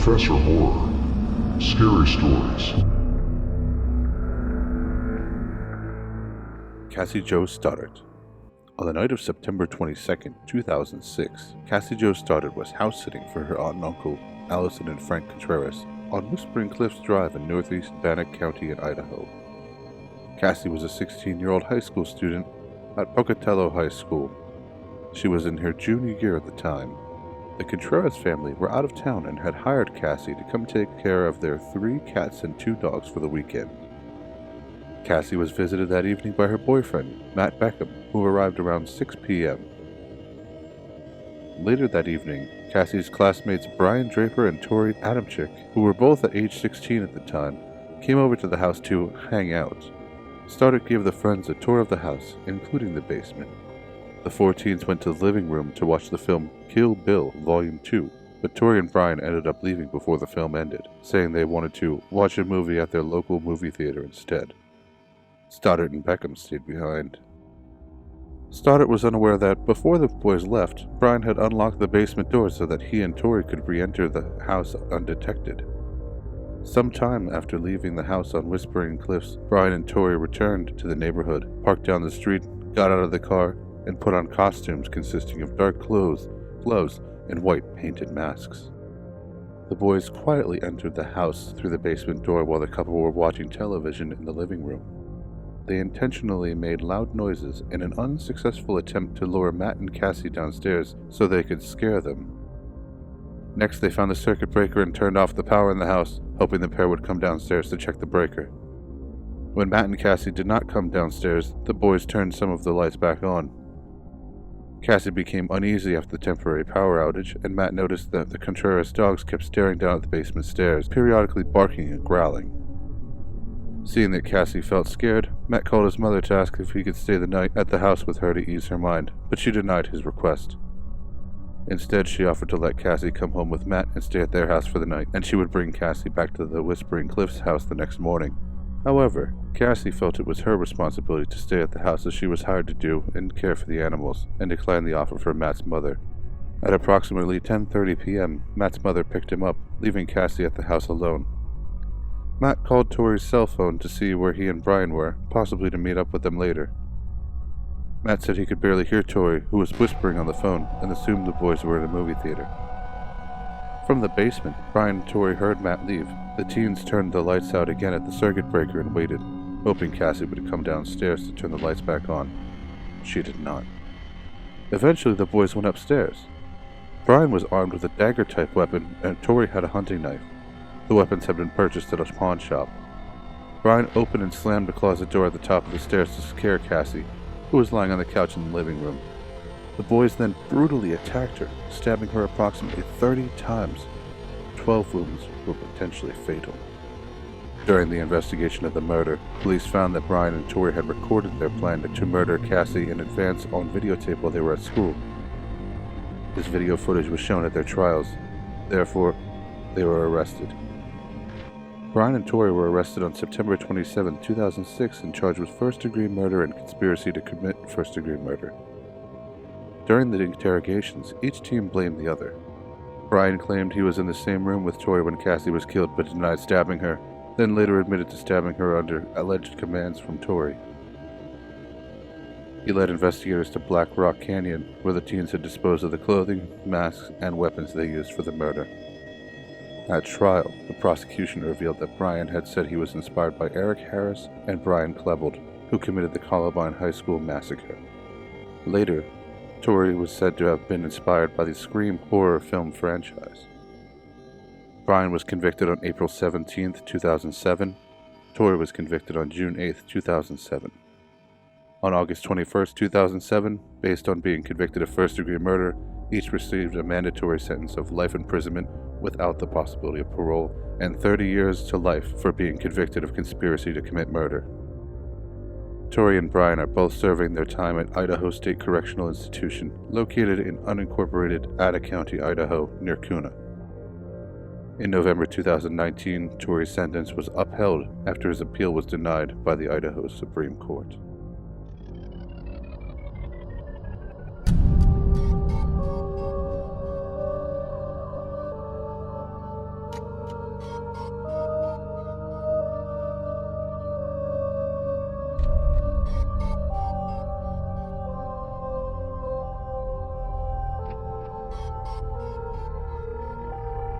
Professor Horror. Scary Stories. Cassie Jo Stoddart. On the night of September 22nd, 2006, Cassie Jo Stoddart was house-sitting for her aunt and uncle, Allison and Frank Contreras, on Whispering Cliffs Drive in northeast Bannock County in Idaho. Cassie was a 16-year-old high school student at Pocatello High School. She was in her junior year at the time. The Contreras family were out of town and had hired Cassie to come take care of their 3 cats and 2 dogs for the weekend. Cassie was visited that evening by her boyfriend, Matt Beckham, who arrived around 6 p.m. Later that evening, Cassie's classmates Brian Draper and Tori Adamczyk, who were both at age 16 at the time, came over to the house to hang out. Stoddart gave the friends a tour of the house, including the basement. The 4 teens went to the living room to watch the film Kill Bill Volume 2, but Tori and Brian ended up leaving before the film ended, saying they wanted to watch a movie at their local movie theater instead. Stoddart and Beckham stayed behind. Stoddart was unaware that, before the boys left, Brian had unlocked the basement door so that he and Tori could re-enter the house undetected. Sometime after leaving the house on Whispering Cliffs, Brian and Tori returned to the neighborhood, parked down the street, got out of the car, and put on costumes consisting of dark clothes, gloves, and white painted masks. The boys quietly entered the house through the basement door while the couple were watching television in the living room. They intentionally made loud noises in an unsuccessful attempt to lure Matt and Cassie downstairs so they could scare them. Next, they found the circuit breaker and turned off the power in the house, hoping the pair would come downstairs to check the breaker. When Matt and Cassie did not come downstairs, the boys turned some of the lights back on. Cassie became uneasy after the temporary power outage, and Matt noticed that the Contreras dogs kept staring down at the basement stairs, periodically barking and growling. Seeing that Cassie felt scared, Matt called his mother to ask if he could stay the night at the house with her to ease her mind, but she denied his request. Instead, she offered to let Cassie come home with Matt and stay at their house for the night, and she would bring Cassie back to the Whispering Cliffs house the next morning. However, Cassie felt it was her responsibility to stay at the house as she was hired to do and care for the animals, and declined the offer from Matt's mother. At approximately 10:30 p.m., Matt's mother picked him up, leaving Cassie at the house alone. Matt called Tori's cell phone to see where he and Brian were, possibly to meet up with them later. Matt said he could barely hear Tori, who was whispering on the phone, and assumed the boys were in a movie theater. From the basement, Brian and Tori heard Matt leave. The teens turned the lights out again at the circuit breaker and waited, hoping Cassie would come downstairs to turn the lights back on. She did not. Eventually, the boys went upstairs. Brian was armed with a dagger-type weapon, and Tori had a hunting knife. The weapons had been purchased at a pawn shop. Brian opened and slammed the closet door at the top of the stairs to scare Cassie, who was lying on the couch in the living room. The boys then brutally attacked her, stabbing her approximately 30 times. 12 wounds were potentially fatal. During the investigation of the murder, police found that Brian and Tori had recorded their plan to murder Cassie in advance on videotape while they were at school. This video footage was shown at their trials. Therefore, they were arrested. Brian and Tori were arrested on September 27, 2006 and charged with first-degree murder and conspiracy to commit first-degree murder. During the interrogations, each team blamed the other. Brian claimed he was in the same room with Tori when Cassie was killed but denied stabbing her, then later admitted to stabbing her under alleged commands from Tori. He led investigators to Black Rock Canyon, where the teens had disposed of the clothing, masks, and weapons they used for the murder. At trial, the prosecution revealed that Brian had said he was inspired by Eric Harris and Brian Klebold, who committed the Columbine High School massacre. Later, Tori was said to have been inspired by the Scream horror film franchise. Brian was convicted on April 17, 2007. Tori was convicted on June 8, 2007. On August 21, 2007, based on being convicted of first-degree murder, each received a mandatory sentence of life imprisonment without the possibility of parole, and 30 years to life for being convicted of conspiracy to commit murder. Tori and Brian are both serving their time at Idaho State Correctional Institution, located in unincorporated Ada County, Idaho, near Kuna. In November 2019, Tori's sentence was upheld after his appeal was denied by the Idaho Supreme Court.